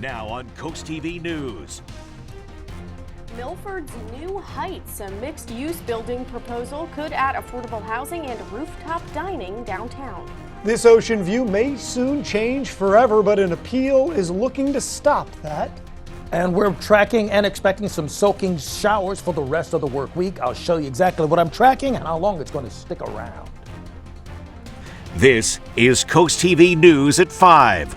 Now on CoastTV News. Milford's New Heights, a mixed-use building proposal, could add affordable housing and rooftop dining downtown. This ocean view may soon change forever, but an appeal is looking to stop that. And we're tracking and expecting some soaking showers for the rest of the work week. I'll show you exactly what I'm tracking and how long it's going to stick around. This is CoastTV News at 5.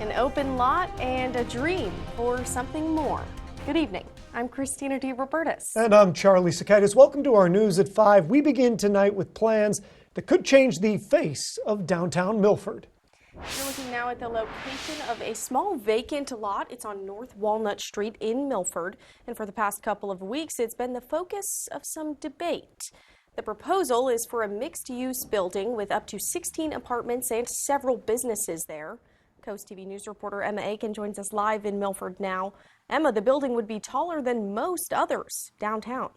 An open lot and a dream for something more. Good evening. I'm Christina D. Robertus. And I'm Charlie Sakaitis. Welcome to our News at 5. We begin tonight with plans that could change the face of downtown Milford. You're looking now at the location of a small vacant lot. It's on North Walnut Street in Milford. And for the past couple of weeks, it's been the focus of some debate. The proposal is for a mixed-use building with up to 16 apartments and several businesses there. CoastTV News reporter Emma Aiken joins us live in Milford now. Emma, the building would be taller than most others downtown.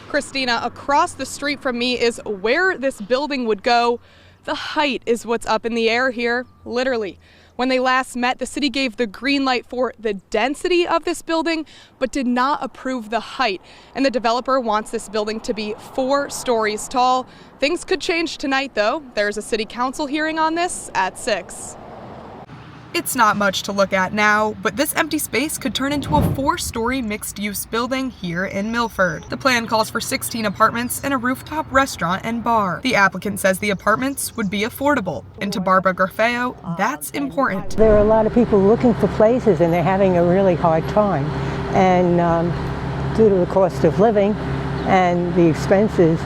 Christina, across the street from me is where this building would go. The height is what's up in the air here, literally. When they last met, the city gave the green light for the density of this building, but did not approve the height. And the developer wants this building to be 4 stories tall. Things could change tonight, though. There's a city council hearing on this at 6. It's not much to look at now, but this empty space could turn into a 4-story mixed-use building here in Milford. The plan calls for 16 apartments and a rooftop restaurant and bar. The applicant says the apartments would be affordable. And to Barbara Garfeo, that's important. There are a lot of people looking for places and they're having a really hard time. And due to the cost of living and the expenses,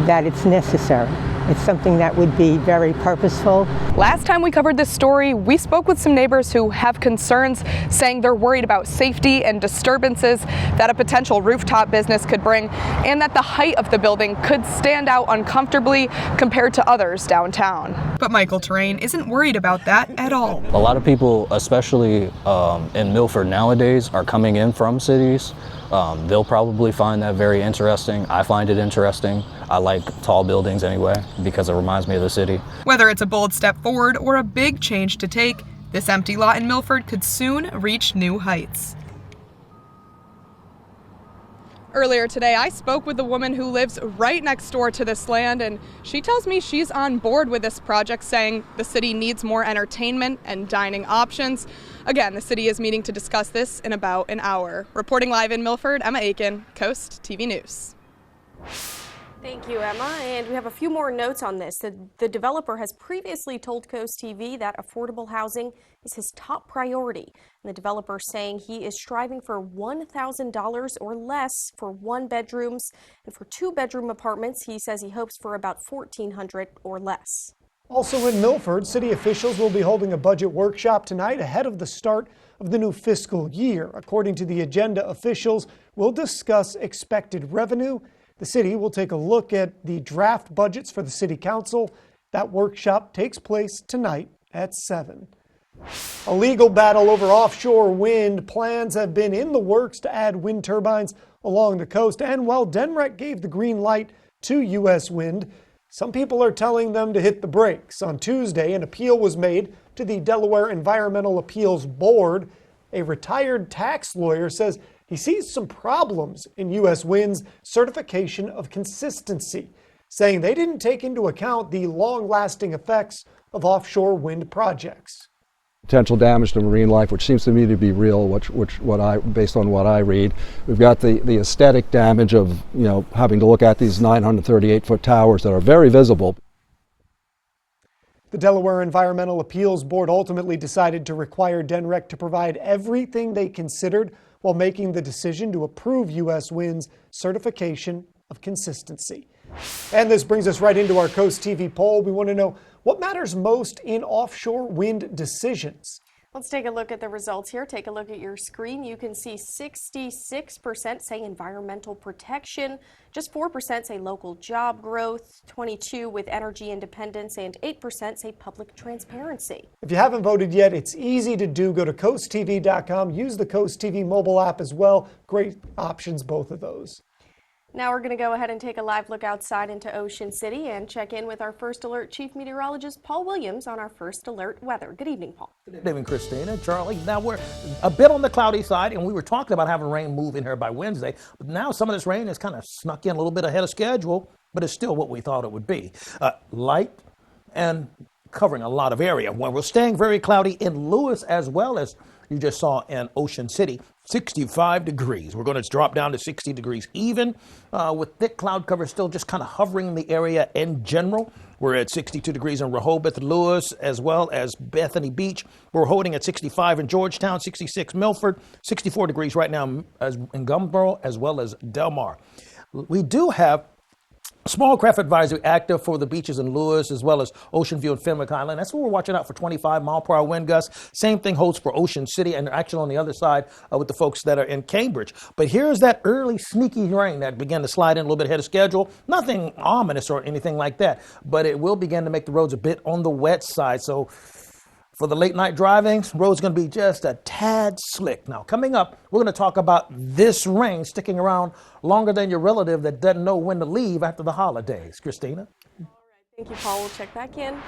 that it's necessary. It's something that would be very purposeful. Last time we covered this story, we spoke with some neighbors who have concerns, saying they're worried about safety and disturbances that a potential rooftop business could bring, and that the height of the building could stand out uncomfortably compared to others downtown. But Michael Terrain isn't worried about that at all. A lot of people, especially in Milford nowadays, are coming in from cities. They'll probably find that very interesting. I find it interesting. I like tall buildings anyway because it reminds me of the city. Whether it's a bold step forward or a big change to take, this empty lot in Milford could soon reach new heights. Earlier today, I spoke with the woman who lives right next door to this land, and she tells me she's on board with this project, saying the city needs more entertainment and dining options. Again, the city is meeting to discuss this in about an hour. Reporting live in Milford, Emma Aiken, CoastTV News. Thank you, Emma. And we have a few more notes on this. The developer has previously told CoastTV that affordable housing is his top priority. And the developer saying he is striving for $1,000 or less for 1 bedrooms. And for 2-bedroom apartments, he says he hopes for about $1,400 or less. Also in Milford, city officials will be holding a budget workshop tonight ahead of the start of the new fiscal year. According to the agenda, officials will discuss expected revenue. The city will take a look at the draft budgets for the city council. That workshop takes place tonight at 7. A legal battle over offshore wind. Plans have been in the works to add wind turbines along the coast. And while DENREC gave the green light to U.S. wind, some people are telling them to hit the brakes. On Tuesday, an appeal was made to the Delaware Environmental Appeals Board. A retired tax lawyer says he sees some problems in U.S. wind's certification of consistency, saying they didn't take into account the long-lasting effects of offshore wind projects. Potential damage to marine life, which seems to me to be real, based on what I read. We've got the aesthetic damage of, having to look at these 938-foot towers that are very visible. The Delaware Environmental Appeals Board ultimately decided to require DENREC to provide everything they considered while making the decision to approve U.S. wind's certification of consistency. And this brings us right into our CoastTV poll. We want to know what matters most in offshore wind decisions. Let's take a look at the results here. Take a look at your screen. You can see 66% say environmental protection, just 4% say local job growth, 22% with energy independence, and 8% say public transparency. If you haven't voted yet, it's easy to do. Go to coasttv.com. Use the CoastTV mobile app as well. Great options, both of those. Now we're going to go ahead and take a live look outside into Ocean City and check in with our First Alert Chief Meteorologist Paul Williams on our First Alert weather. Good evening, Paul. Good evening, Christina, Charlie. Now we're a bit on the cloudy side, and we were talking about having rain move in here by Wednesday. But now some of this rain has kind of snuck in a little bit ahead of schedule, but it's still what we thought it would be. Light and covering a lot of area. Well, we're staying very cloudy in Lewis as well as you just saw in Ocean City. 65 degrees. We're going to drop down to 60 degrees even with thick cloud cover still just kind of hovering in the area in general. We're at 62 degrees in Rehoboth, Lewis, as well as Bethany Beach. We're holding at 65 in Georgetown, 66 Milford, 64 degrees right now in Gumboro, as well as Del Mar. We do have small craft advisory active for the beaches in Lewis, as well as Ocean View and Fenwick Island. That's where we're watching out for 25-mile-per-hour wind gusts. Same thing holds for Ocean City and actually on the other side with the folks that are in Cambridge. But here's that early sneaky rain that began to slide in a little bit ahead of schedule. Nothing ominous or anything like that, but it will begin to make the roads a bit on the wet side. So for the late night driving, road's going to be just a tad slick. Now, coming up, we're going to talk about this rain sticking around longer than your relative that doesn't know when to leave after the holidays. Christina? All right, thank you, Paul. We'll check back in.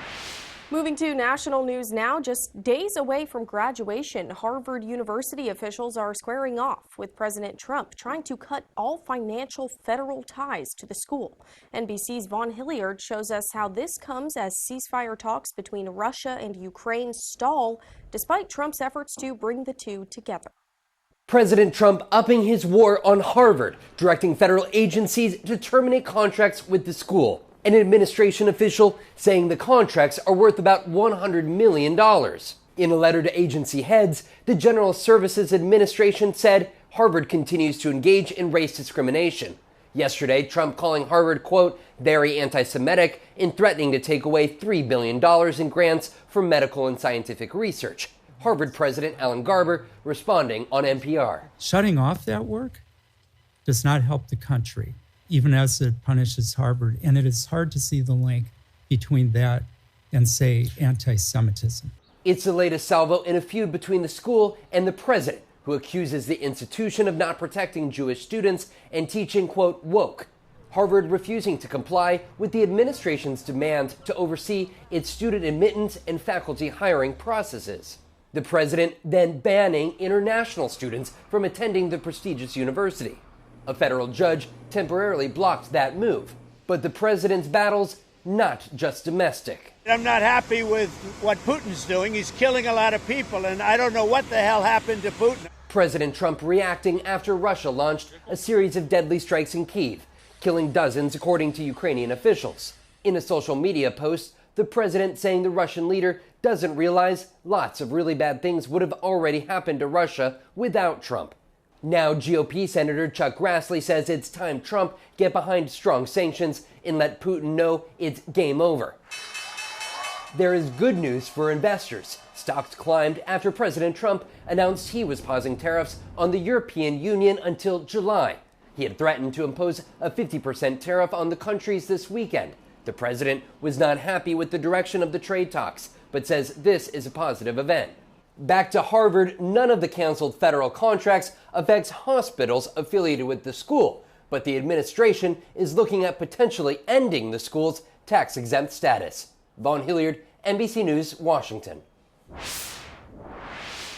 Moving to national news now, just days away from graduation, Harvard University officials are squaring off with President Trump, trying to cut all financial federal ties to the school. NBC's Vaughn Hilliard shows us how this comes as ceasefire talks between Russia and Ukraine stall, despite Trump's efforts to bring the two together. President Trump upping his war on Harvard, directing federal agencies to terminate contracts with the school. An administration official saying the contracts are worth about $100 million. In a letter to agency heads, the General Services Administration said Harvard continues to engage in race discrimination. Yesterday, Trump calling Harvard, quote, very anti-Semitic in threatening to take away $3 billion in grants for medical and scientific research. Harvard President Alan Garber responding on NPR. Shutting off that work does not help the country, even as it punishes Harvard. And it is hard to see the link between that and, say, anti-Semitism. It's the latest salvo in a feud between the school and the president, who accuses the institution of not protecting Jewish students and teaching, quote, woke. Harvard refusing to comply with the administration's demand to oversee its student admittance and faculty hiring processes. The president then banning international students from attending the prestigious university. A federal judge temporarily blocked that move. But the president's battle's not just domestic. I'm not happy with what Putin's doing. He's killing a lot of people, and I don't know what the hell happened to Putin. President Trump reacting after Russia launched a series of deadly strikes in Kyiv, killing dozens, according to Ukrainian officials. In a social media post, the president saying the Russian leader doesn't realize lots of really bad things would have already happened to Russia without Trump. Now, GOP Senator Chuck Grassley says it's time Trump get behind strong sanctions and let Putin know it's game over. There is good news for investors. Stocks climbed after President Trump announced he was pausing tariffs on the European Union until July. He had threatened to impose a 50% tariff on the countries this weekend. The president was not happy with the direction of the trade talks, but says this is a positive event. Back to Harvard, none of the canceled federal contracts affects hospitals affiliated with the school, but the administration is looking at potentially ending the school's tax-exempt status. Vaughn Hilliard, NBC News, Washington.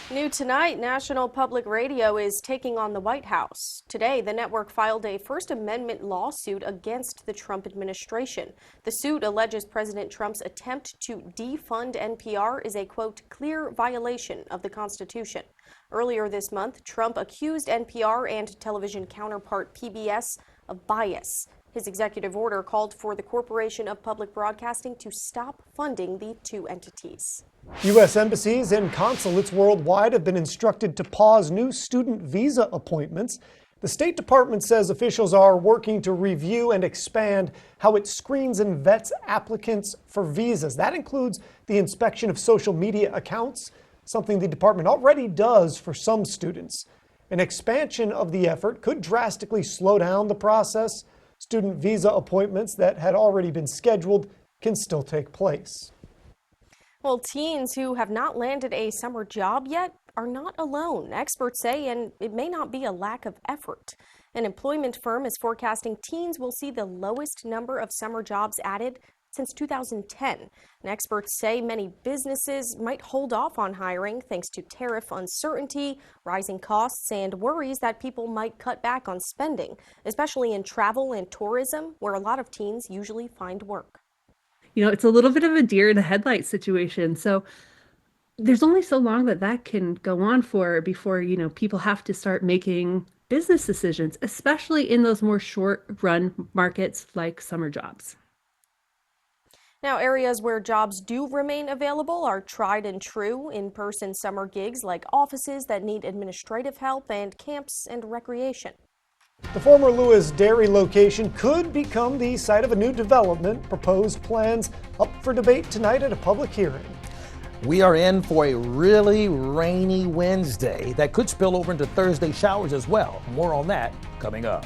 New tonight, National Public Radio is taking on the White House. Today, the network filed a First Amendment lawsuit against the Trump administration. The suit alleges President Trump's attempt to defund NPR is a, quote, clear violation of the Constitution. Earlier this month, Trump accused NPR and television counterpart PBS of bias. His executive order called for the Corporation of Public Broadcasting to stop funding the two entities. U.S. embassies and consulates worldwide have been instructed to pause new student visa appointments. The State Department says officials are working to review and expand how it screens and vets applicants for visas. That includes the inspection of social media accounts, something the department already does for some students. An expansion of the effort could drastically slow down the process. Student visa appointments that had already been scheduled can still take place. Well, teens who have not landed a summer job yet are not alone, experts say, and it may not be a lack of effort. An employment firm is forecasting teens will see the lowest number of summer jobs added since 2010. And experts say many businesses might hold off on hiring thanks to tariff uncertainty, rising costs, and worries that people might cut back on spending, especially in travel and tourism, where a lot of teens usually find work. You know, it's a little bit of a deer in the headlights situation. So there's only so long that can go on for before, people have to start making business decisions, especially in those more short run markets like summer jobs. Now, areas where jobs do remain available are tried and true in-person summer gigs like offices that need administrative help and camps and recreation. The former Lewis Dairy location could become the site of a new development. Proposed plans up for debate tonight at a public hearing. We are in for a really rainy Wednesday that could spill over into Thursday showers as well. More on that coming up.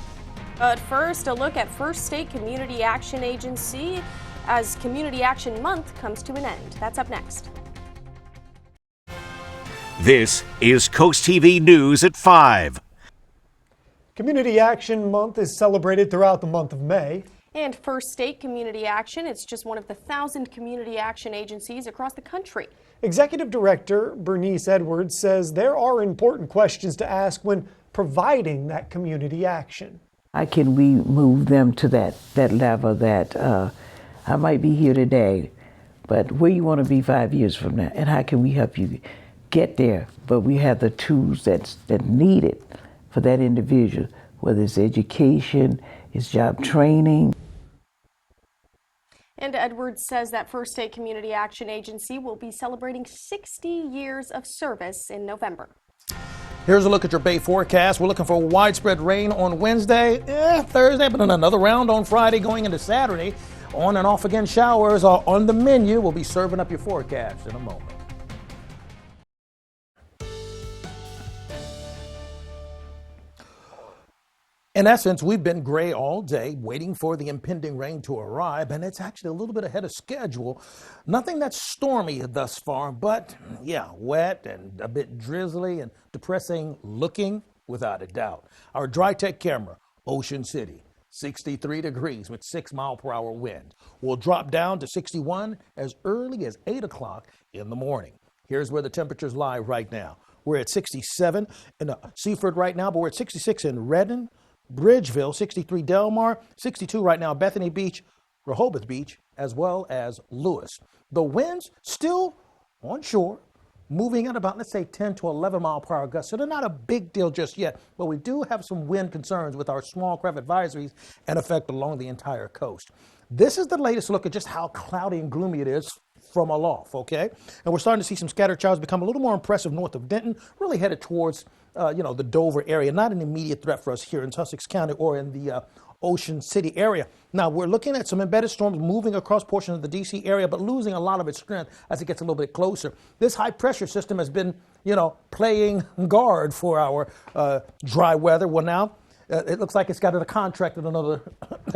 But first, a look at First State Community Action Agency as Community Action Month comes to an end. That's up next. This is Coast TV News at 5. Community Action Month is celebrated throughout the month of May. And First State Community Action, it's just one of the 1,000 community action agencies across the country. Executive Director Bernice Edwards says there are important questions to ask when providing that community action. How can we move them to that level that I might be here today, but where you want to be 5 years from now, and how can we help you get there? But we have the tools that's needed for that individual, whether it's education, it's job training. And Edwards says that First State Community Action Agency will be celebrating 60 years of service in November. Here's a look at your Bay forecast. We're looking for widespread rain on Wednesday, Thursday, but then another round on Friday going into Saturday. On and off again showers are on the menu. We'll be serving up your forecast in a moment. In essence, we've been gray all day, waiting for the impending rain to arrive, and it's actually a little bit ahead of schedule. Nothing that's stormy thus far, but wet and a bit drizzly and depressing looking without a doubt. Our dry tech camera, Ocean City, 63 degrees with 6-mile-per-hour wind. Will drop down to 61 as early as 8 o'clock in the morning. Here's where the temperatures lie right now. We're at 67 in Seaford right now, but we're at 66 in Redden, Bridgeville, 63 Delmar, 62 right now, Bethany Beach, Rehoboth Beach, as well as Lewis. The winds still on shore, moving at about, let's say, 10 to 11 mile per hour gusts. So they're not a big deal just yet, but we do have some wind concerns with our small craft advisories in effect along the entire coast. This is the latest look at just how cloudy and gloomy it is from aloft, okay? And we're starting to see some scattered showers become a little more impressive north of Denton, really headed towards the Dover area, not an immediate threat for us here in Sussex County or in the Ocean City area. Now, we're looking at some embedded storms moving across portions of the D.C. area, but losing a lot of its strength as it gets a little bit closer. This high-pressure system has been, playing guard for our dry weather. Well, now, it looks like it's got a contract at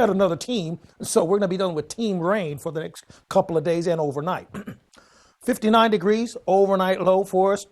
another team, so we're going to be dealing with team rain for the next couple of days and overnight. 59 degrees, overnight low for us.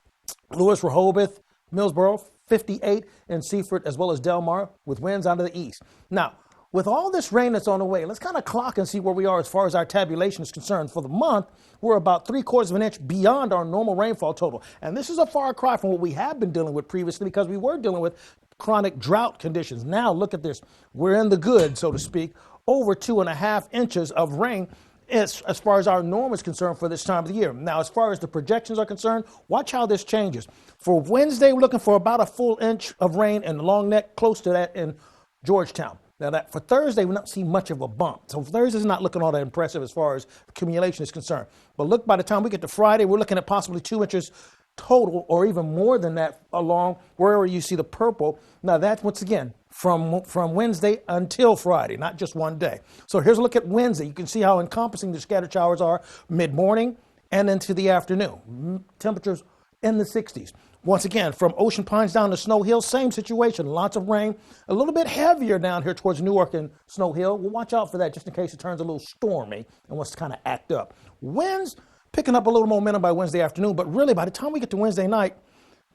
Lewis, Rehoboth, Millsboro, 58 in Seaford, as well as Delmar, with winds out of the east. Now, with all this rain that's on the way, let's kind of clock and see where we are as far as our tabulation is concerned. For the month, we're about 3/4 of an inch beyond our normal rainfall total. And this is a far cry from what we have been dealing with previously, because we were dealing with chronic drought conditions. Now, look at this. We're in the good, so to speak, over 2.5 inches of rain as far as our norm is concerned for this time of the year. Now, as far as the projections are concerned, watch how this changes. For Wednesday, we're looking for about a full inch of rain in Long Neck, close to that in Georgetown. Now, that for Thursday, we don't see much of a bump. So Thursday's not looking all that impressive as far as accumulation is concerned. But look, by the time we get to Friday, we're looking at possibly 2 inches total, or even more than that, along wherever you see the purple. Now, that's, once again, from Wednesday until Friday, not just one day. So here's a look at Wednesday. You can see how encompassing the scattered showers are mid-morning and into the afternoon. Temperatures in the 60s. Once again, from Ocean Pines down to Snow Hill, same situation. Lots of rain, a little bit heavier down here towards Newark and Snow Hill. We'll watch out for that just in case it turns a little stormy and wants to kind of act up. Winds picking up a little momentum by Wednesday afternoon, but really by the time we get to Wednesday night,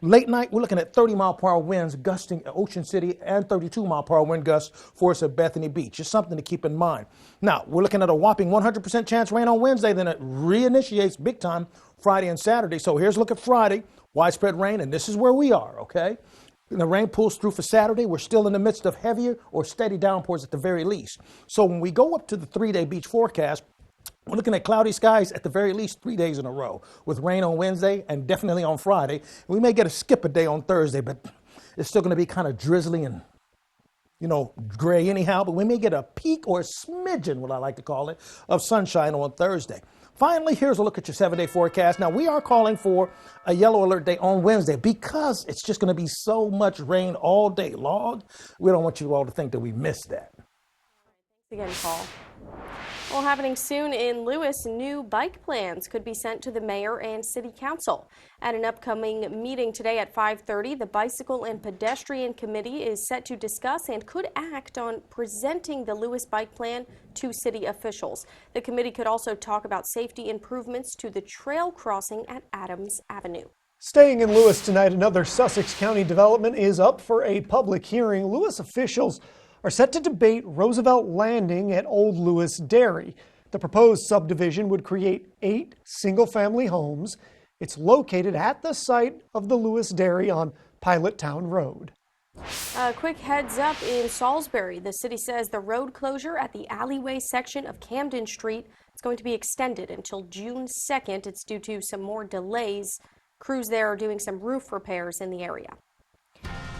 Late night, we're looking at 30-mile-per-hour winds gusting at Ocean City and 32-mile-per-hour wind gusts for us at Bethany Beach. Just something to keep in mind. Now, we're looking at a whopping 100% chance rain on Wednesday, then it reinitiates big time Friday and Saturday. So here's a look at Friday, widespread rain, and this is where we are, okay? The rain pulls through for Saturday. We're still in the midst of heavier or steady downpours at the very least. So when we go up to the 3-day beach forecast, we're looking at cloudy skies at the very least 3 days in a row, with rain on Wednesday and definitely on Friday. We may get a skip a day on Thursday, but it's still going to be kind of drizzly and, gray anyhow. But we may get a peak or a smidgen, what I like to call it, of sunshine on Thursday. Finally, here's a look at your 7-day forecast. Now, we are calling for a yellow alert day on Wednesday because it's just going to be so much rain all day long. We don't want you all to think that we missed that. Thanks again, Paul. Well, happening soon in Lewis, new bike plans could be sent to the mayor and city council. At an upcoming meeting today at 5:30, the Bicycle and Pedestrian Committee is set to discuss and could act on presenting the Lewis bike plan to city officials. The committee could also talk about safety improvements to the trail crossing at Adams Avenue. Staying in Lewis tonight, another Sussex County development is up for a public hearing. Lewis officials are set to debate Roosevelt Landing at Old Lewis Dairy. The proposed subdivision would create 8 single-family homes. It's located at the site of the Lewis Dairy on Pilot Town Road. A quick heads up in Salisbury. The city says the road closure at the alleyway section of Camden Street is going to be extended until June 2nd. It's due to some more delays. Crews there are doing some roof repairs in the area.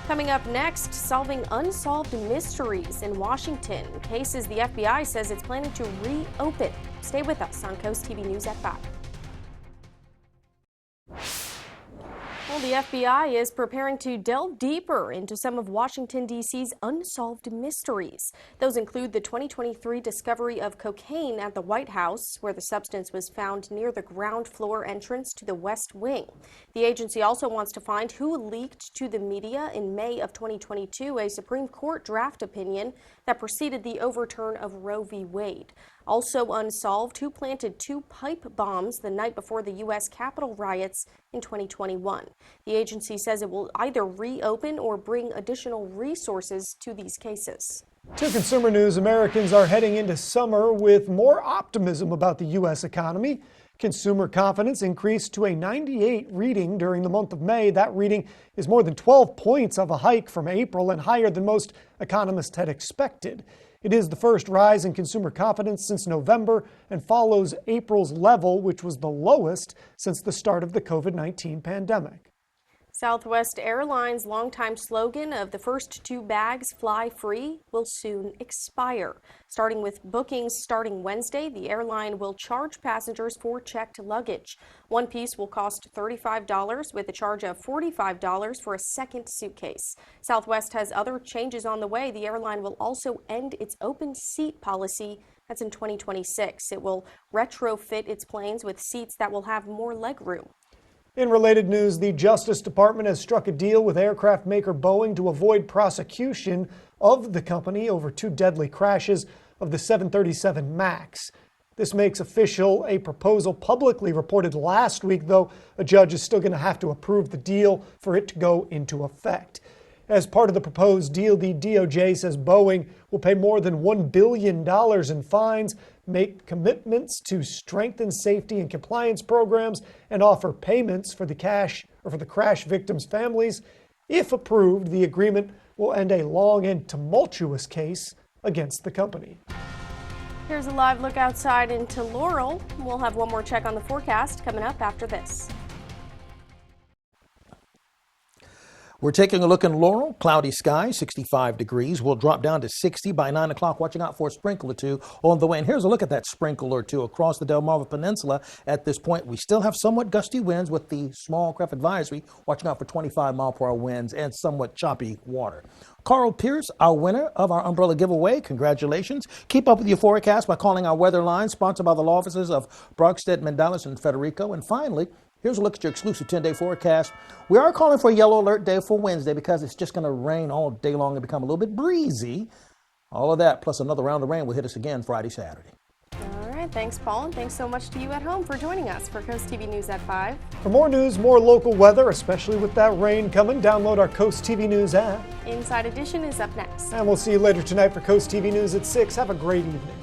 Coming up next, solving unsolved mysteries in Washington. Cases the FBI says it's planning to reopen. Stay with us on CoastTV News at 5. Well, the FBI is preparing to delve deeper into some of Washington, D.C.'s unsolved mysteries. Those include the 2023 discovery of cocaine at the White House, where the substance was found near the ground floor entrance to the West Wing. The agency also wants to find who leaked to the media in May of 2022 a Supreme Court draft opinion that preceded the overturn of Roe v. Wade. Also unsolved, who planted 2 pipe bombs the night before the U.S. Capitol riots in 2021. The agency says it will either reopen or bring additional resources to these cases. To consumer news, Americans are heading into summer with more optimism about the U.S. economy. Consumer confidence increased to a 98 reading during the month of May. That reading is more than 12 points of a hike from April and higher than most economists had expected. It is the first rise in consumer confidence since November and follows April's level, which was the lowest since the start of the COVID-19 pandemic. Southwest Airlines' longtime slogan of the first 2 bags fly free will soon expire. Starting with bookings starting Wednesday, the airline will charge passengers for checked luggage. One piece will cost $35 with a charge of $45 for a second suitcase. Southwest has other changes on the way. The airline will also end its open seat policy. That's in 2026. It will retrofit its planes with seats that will have more legroom. In related news, the Justice Department has struck a deal with aircraft maker Boeing to avoid prosecution of the company over 2 deadly crashes of the 737 MAX. This makes official a proposal publicly reported last week, though a judge is still going to have to approve the deal for it to go into effect. As part of the proposed deal, the DOJ says Boeing will pay more than $1 billion in fines, make commitments to strengthen safety and compliance programs, and offer payments for the crash victims' families. If approved, the agreement will end a long and tumultuous case against the company. Here's a live look outside into Laurel. We'll have one more check on the forecast coming up after this. We're taking a look in Laurel, cloudy sky, 65 degrees. We'll drop down to 60 by 9 o'clock, watching out for a sprinkle or 2 on the way. And here's a look at that sprinkle or 2 across the Delmarva Peninsula. At this point, we still have somewhat gusty winds with the small craft advisory, watching out for 25-mile-per-hour winds and somewhat choppy water. Carl Pierce, our winner of our umbrella giveaway. Congratulations. Keep up with your forecast by calling our weather line, sponsored by the law offices of Brockstead, Mendelis, and Federico. And finally, here's a look at your exclusive 10-day forecast. We are calling for a yellow alert day for Wednesday because it's just going to rain all day long and become a little bit breezy. All of that plus another round of rain will hit us again Friday, Saturday. All right. right, thanks, Paul, and thanks so much to you at home for joining us for Coast TV News at 5. For more news, more local weather, especially with that rain coming, download our Coast TV News app. Inside Edition is up next. And we'll see you later tonight for Coast TV News at 6. Have a great evening.